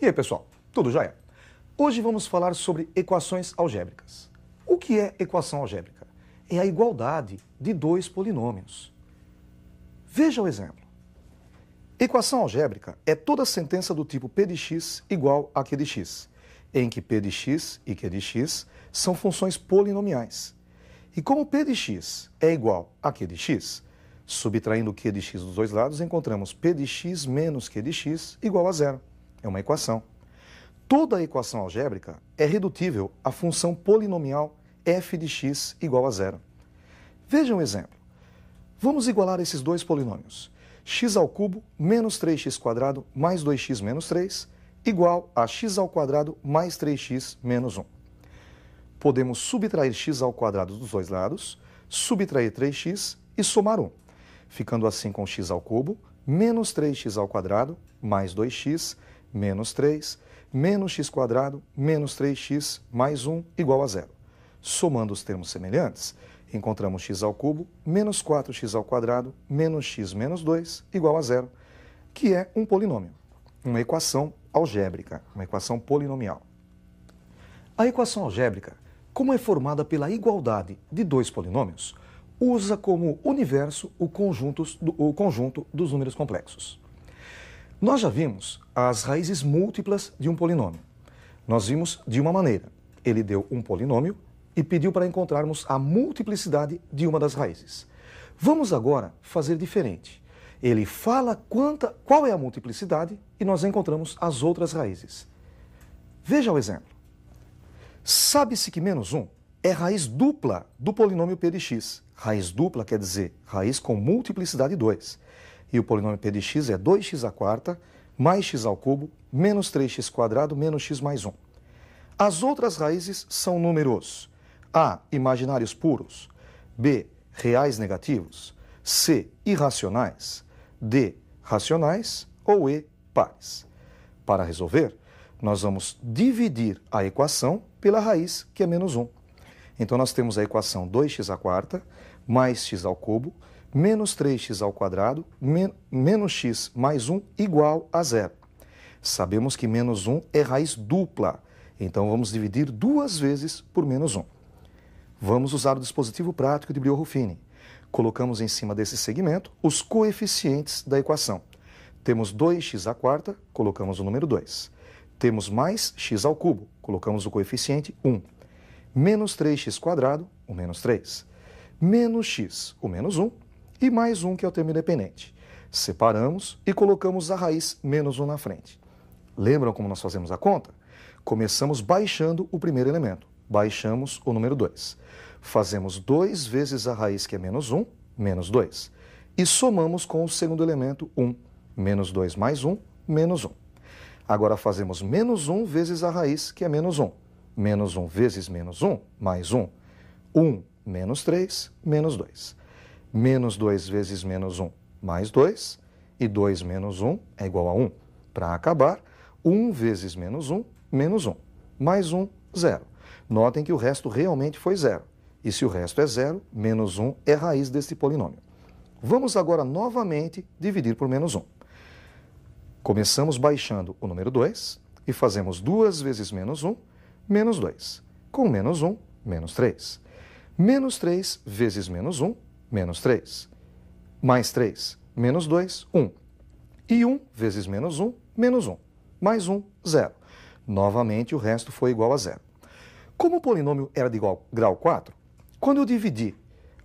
E aí, pessoal, tudo jóia? Hoje vamos falar sobre equações algébricas. O que é equação algébrica? É a igualdade de dois polinômios. Veja o exemplo. Equação algébrica é toda sentença do tipo P de x igual a Q de x, em que P de x e Q de x são funções polinomiais. E como P de x é igual a Q de x, subtraindo Q de x dos dois lados, encontramos P de x menos Q de x igual a zero. É uma equação. Toda equação algébrica é redutível à função polinomial f de x igual a zero. Veja um exemplo. Vamos igualar esses dois polinômios. X ao cubo menos 3x² mais 2x menos 3 igual a x ao quadrado mais 3x menos 1. Podemos subtrair x ao quadrado dos dois lados, subtrair 3x e somar 1, ficando assim com x ao cubo menos 3x ao quadrado mais 2x menos 3 menos x² menos 3x mais 1 igual a zero. Somando os termos semelhantes, encontramos x ao cubo menos 4x ao quadrado menos x menos 2 igual a zero, que é um polinômio, uma equação algébrica, uma equação polinomial. A equação algébrica, como é formada pela igualdade de dois polinômios, usa como universo o conjunto dos números complexos. Nós já vimos as raízes múltiplas de um polinômio. Nós vimos de uma maneira. Ele deu um polinômio e pediu para encontrarmos a multiplicidade de uma das raízes. Vamos agora fazer diferente. Ele fala qual é a multiplicidade e nós encontramos as outras raízes. Veja o exemplo. Sabe-se que menos 1 é raiz dupla do polinômio P de x. Raiz dupla quer dizer raiz com multiplicidade 2. E o polinômio P de x é 2x² mais x ao cubo menos 3x² menos x mais 1. As outras raízes são números a, imaginários puros, b, reais negativos, c, irracionais, d, racionais ou e, pares. Para resolver, nós vamos dividir a equação pela raiz, que é menos 1. Então, nós temos a equação 2x² mais x ao cubo menos 3x ao quadrado menos x mais 1 igual a zero. Sabemos que menos 1 é raiz dupla, então vamos dividir duas vezes por menos 1. Vamos usar o dispositivo prático de Brio-Ruffini. Colocamos em cima desse segmento os coeficientes da equação. Temos 2x², colocamos o número 2. Temos mais x ao cubo, colocamos o coeficiente 1. Menos 3x², o menos 3. Menos x, o menos 1. E mais 1, que é o termo independente. Separamos e colocamos a raiz menos 1 na frente. Lembram como nós fazemos a conta? Começamos baixando o primeiro elemento. Baixamos o número 2. Fazemos 2 vezes a raiz, que é menos 1, menos 2. E somamos com o segundo elemento, 1. Menos 2 mais 1, menos 1. Agora fazemos menos 1 vezes a raiz, que é menos 1. Menos 1 vezes menos 1, mais 1. 1 menos 3, menos 2. Menos 2 vezes menos 1, mais 2. E 2 menos 1 é igual a 1. Para acabar, 1 vezes menos 1, menos 1. Mais 1, 0. Notem que o resto realmente foi 0. E se o resto é 0, menos 1 é raiz desse polinômio. Vamos agora novamente dividir por menos 1. Começamos baixando o número 2 e fazemos 2 vezes menos 1, menos 2. Com menos 1, menos 3. Menos 3 vezes menos 1, menos 3. Mais 3, menos 2, 1. E 1 vezes menos 1, menos 1. Mais 1, 0. Novamente, o resto foi igual a 0. Como o polinômio era de grau 4, quando eu dividi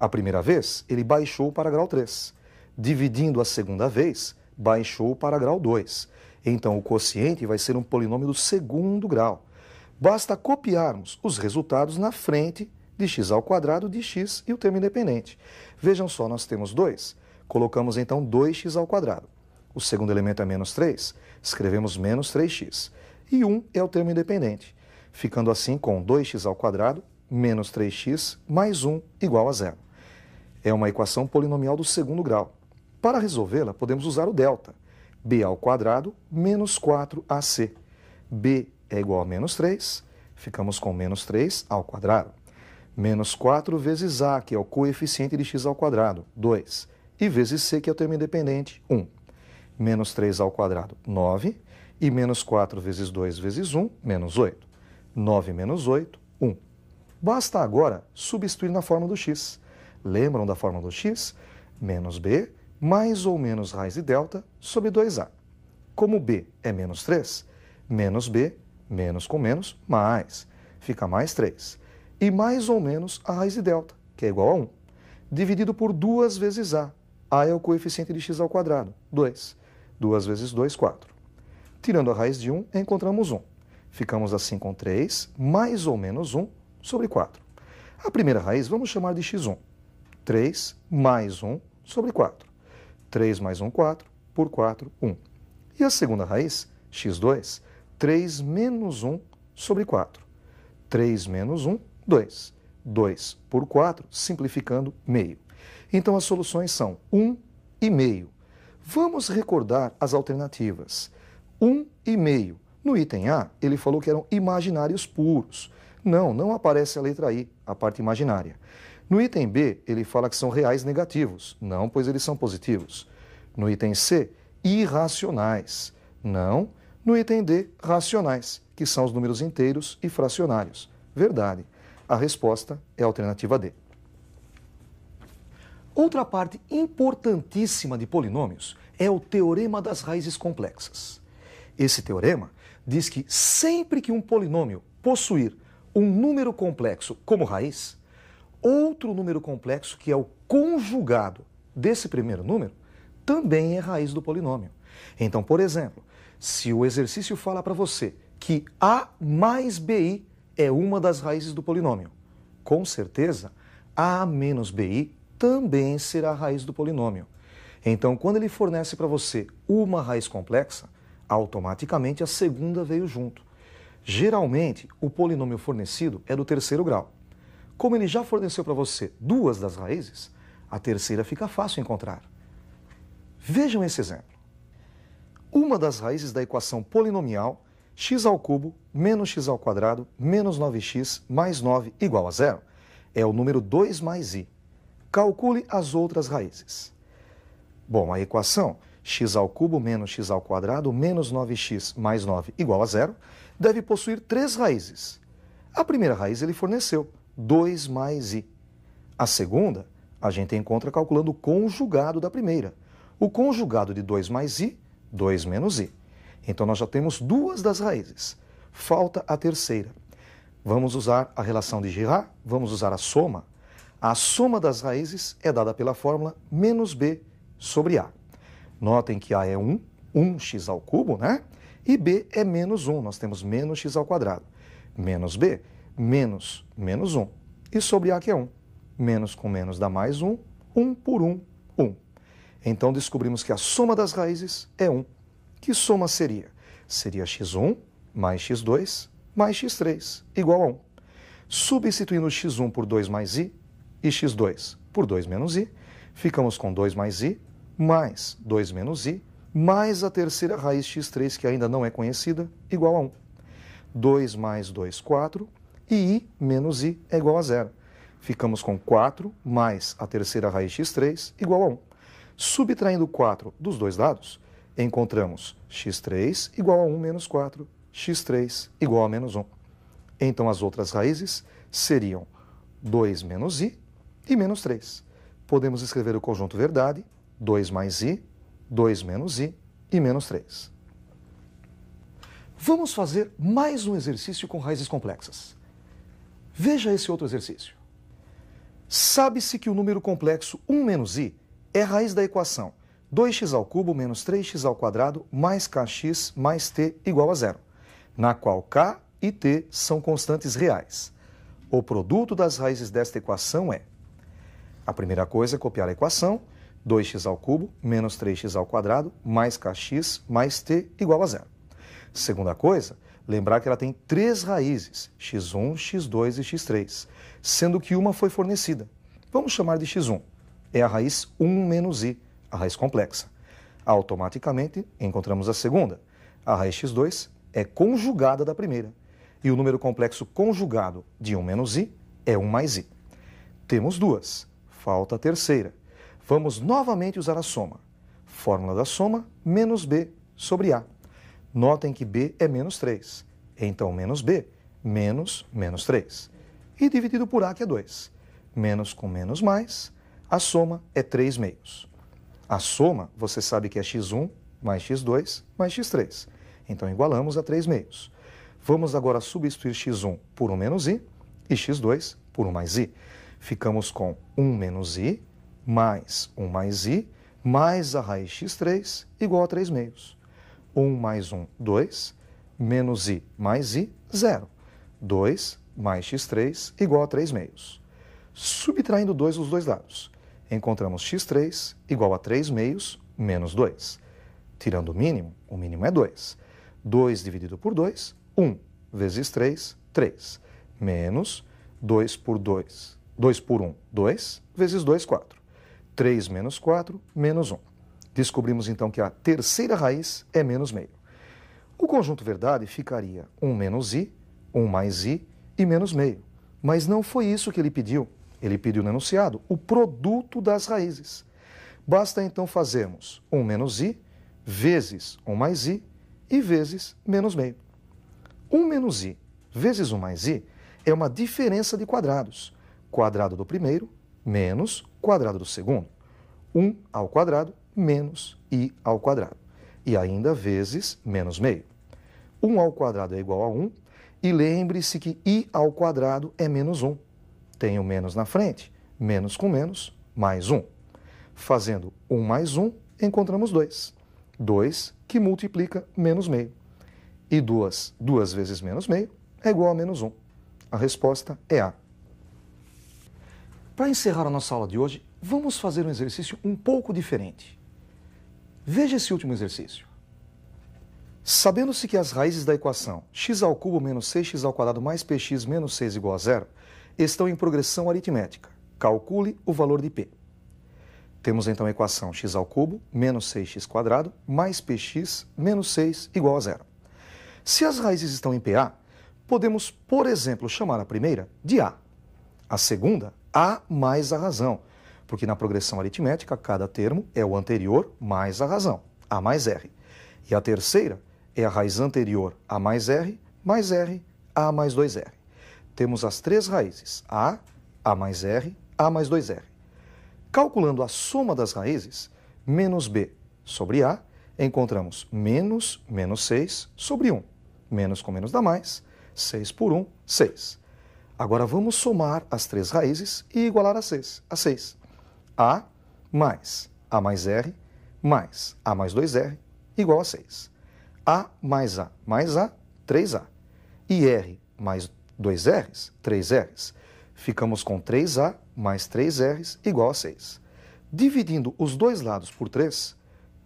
a primeira vez, ele baixou para grau 3. Dividindo a segunda vez, baixou para grau 2. Então, o quociente vai ser um polinômio do segundo grau. Basta copiarmos os resultados na frente de x² de x e o termo independente. Vejam só, nós temos 2. Colocamos então 2x². O segundo elemento é menos 3. Escrevemos menos 3x. E 1 é o termo independente. Ficando assim com 2x² menos 3x mais 1 igual a 0. É uma equação polinomial do segundo grau. Para resolvê-la, podemos usar o delta. b² menos 4ac. b é igual a menos 3. Ficamos com menos 3². Menos 4 vezes a, que é o coeficiente de x², 2. E vezes c, que é o termo independente, 1. Menos 3 ao quadrado, 9. E menos 4 vezes 2 vezes 1, menos 8. 9 menos 8, 1. Basta agora substituir na fórmula do x. Lembram da fórmula do x? Menos b mais ou menos raiz de delta sobre 2a. Como b é menos 3, menos b, menos com menos, mais. Fica mais 3. E mais ou menos a raiz de delta, que é igual a 1. Dividido por 2 vezes a. A é o coeficiente de x ao quadrado, 2. 2 vezes 2, 4. Tirando a raiz de 1, encontramos 1. Ficamos assim com 3, mais ou menos 1, sobre 4. A primeira raiz vamos chamar de x1. 3 mais 1 sobre 4. 3 mais 1, 4. Por 4, 1. E a segunda raiz, x2, 3 menos 1 sobre 4. 3 menos 1, 2. 2 por 4, simplificando, meio. Então as soluções são 1 e meio. Vamos recordar as alternativas. 1 e meio. No item A, ele falou que eram imaginários puros. Não aparece a letra I, a parte imaginária. No item B, ele fala que são reais negativos. Não, pois eles são positivos. No item C, irracionais. Não. No item D, racionais, que são os números inteiros e fracionários. Verdade. A resposta é a alternativa D. Outra parte importantíssima de polinômios é o teorema das raízes complexas. Esse teorema diz que sempre que um polinômio possuir um número complexo como raiz, outro número complexo, que é o conjugado desse primeiro número, também é raiz do polinômio. Então, por exemplo, se o exercício fala para você que A mais BI é uma das raízes do polinômio, com certeza A menos BI também será a raiz do polinômio. Então, quando ele fornece para você uma raiz complexa, automaticamente a segunda veio junto. Geralmente, o polinômio fornecido é do terceiro grau. Como ele já forneceu para você duas das raízes, a terceira fica fácil encontrar. Vejam esse exemplo. Uma das raízes da equação polinomial x ao cubo menos x ao quadrado menos 9x mais 9 igual a zero é o número 2 mais i. Calcule as outras raízes. Bom, a equação x ao cubo menos x ao quadrado menos 9x mais 9 igual a zero deve possuir três raízes. A primeira raiz ele forneceu, 2 mais i. A segunda, a gente encontra calculando o conjugado da primeira. O conjugado de 2 mais i, 2 menos i. Então nós já temos duas das raízes. Falta a terceira. Vamos usar a relação de Girard, vamos usar a soma. A soma das raízes é dada pela fórmula menos b sobre a. Notem que a é 1, 1x ao cubo, né? E b é menos 1, nós temos menos x ao quadrado. Menos b, menos 1. E sobre a que é 1. Menos com menos dá mais 1, 1 por 1, 1. Então descobrimos que a soma das raízes é 1. Que soma seria? Seria x1 mais x2 mais x3 igual a 1. Substituindo x1 por 2 mais i e x2 por 2 menos i, ficamos com 2 mais i mais 2 menos i mais a terceira raiz x3, que ainda não é conhecida, igual a 1. 2 mais 2, 4, e i menos i é igual a 0. Ficamos com 4 mais a terceira raiz x3 igual a 1. Subtraindo 4 dos dois lados, encontramos x3 igual a 1 menos 4, x3 igual a menos 1. Então as outras raízes seriam 2 menos i e menos 3. Podemos escrever o conjunto verdade, 2 mais i, 2 menos i e menos 3. Vamos fazer mais um exercício com raízes complexas. Veja esse outro exercício. Sabe-se que o número complexo 1 menos i é raiz da equação 2x ao cubo menos 3x ao quadrado mais kx mais t igual a 0, na qual k e t são constantes reais. O produto das raízes desta equação é: a primeira coisa é copiar a equação 2x ao cubo menos 3x ao quadrado mais kx mais t igual a 0. Segunda coisa, lembrar que ela tem três raízes, x1, x2 e x3, sendo que uma foi fornecida. Vamos chamar de x1. É a raiz 1 menos i, a raiz complexa. Automaticamente, encontramos a segunda. A raiz x2 é conjugada da primeira. E o número complexo conjugado de 1 menos i é 1 mais i. Temos duas. Falta a terceira. Vamos novamente usar a soma. Fórmula da soma, menos b sobre a. Notem que b é menos 3. Então, menos b, menos 3. E dividido por a, que é 2. Menos com menos mais, a soma é 3 meios. A soma, você sabe que é x1 mais x2 mais x3. Então, igualamos a 3 meios. Vamos agora substituir x1 por 1 menos i e x2 por 1 mais i. Ficamos com 1 menos i mais 1 mais i mais a raiz x3 igual a 3 meios. 1 mais 1, 2, menos i mais i, 0. 2 mais x3 igual a 3 meios. Subtraindo 2 dos dois lados, encontramos x3 igual a 3 meios menos 2. Tirando o mínimo é 2. 2 dividido por 2, 1 vezes 3, 3. Menos 2 por 2. 2 por 1, 2, vezes 2, 4. 3 menos 4, menos 1. Descobrimos então que a terceira raiz é menos meio. O conjunto verdade ficaria 1 menos i, 1 mais i e menos meio. Mas não foi isso que ele pediu. Ele pediu no enunciado o produto das raízes. Basta então fazermos 1 menos i vezes 1 mais i e vezes menos meio. 1 menos i vezes 1 mais i é uma diferença de quadrados. Quadrado do primeiro menos quadrado do segundo. 1 ao quadrado menos i ao quadrado. E ainda vezes menos meio. 1 ao quadrado é igual a 1. E lembre-se que i ao quadrado é menos 1. Tenho menos na frente. Menos com menos, mais 1. Fazendo 1 mais 1, encontramos 2. 2 que multiplica menos meio. E 2 vezes menos meio é igual a menos 1. A resposta é A. Para encerrar a nossa aula de hoje, vamos fazer um exercício um pouco diferente. Veja esse último exercício. Sabendo-se que as raízes da equação x ao cubo menos 6x ao quadrado mais px menos 6 igual a 0 estão em progressão aritmética, calcule o valor de p. Temos então a equação x ao cubo menos 6x quadrado mais px menos 6 igual a 0. Se as raízes estão em PA, podemos, por exemplo, chamar a primeira de A. A segunda, A mais a razão, porque na progressão aritmética, cada termo é o anterior mais a razão, A mais R. E a terceira é a raiz anterior, A mais R, A mais 2R. Temos as três raízes, A mais R, A mais 2R. Calculando a soma das raízes, menos B sobre A, encontramos menos 6 sobre 1. Menos com menos dá mais, 6 por 1, 6. Agora vamos somar as três raízes e igualar a 6. A mais R mais A mais 2R igual a 6. A, 3A. E R mais 2Rs, 3Rs. Ficamos com 3A mais 3Rs igual a 6. Dividindo os dois lados por 3,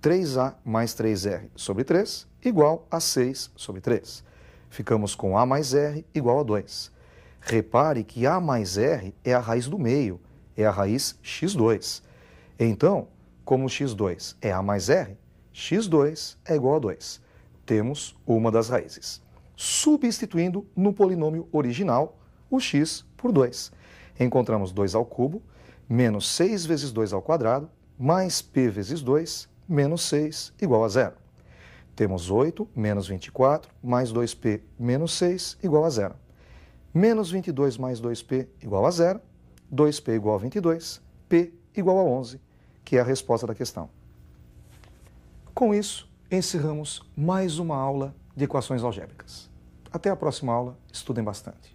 3A mais 3R sobre 3 igual a 6 sobre 3. Ficamos com A mais R igual a 2. Repare que A mais R é a raiz do meio, é a raiz x2. Então, como x2 é A mais R, x2 é igual a 2. Temos uma das raízes. Substituindo no polinômio original o x por 2. Encontramos 2 ao cubo, menos 6 vezes 2 ao quadrado, mais p vezes 2, menos 6 igual a 0. Temos 8 menos 24 mais 2p menos 6 igual a 0. Menos 22 mais 2p igual a 0. 2p igual a 22, p igual a 11, que é a resposta da questão. Com isso, encerramos mais uma aula de equações algébricas. Até a próxima aula, estudem bastante.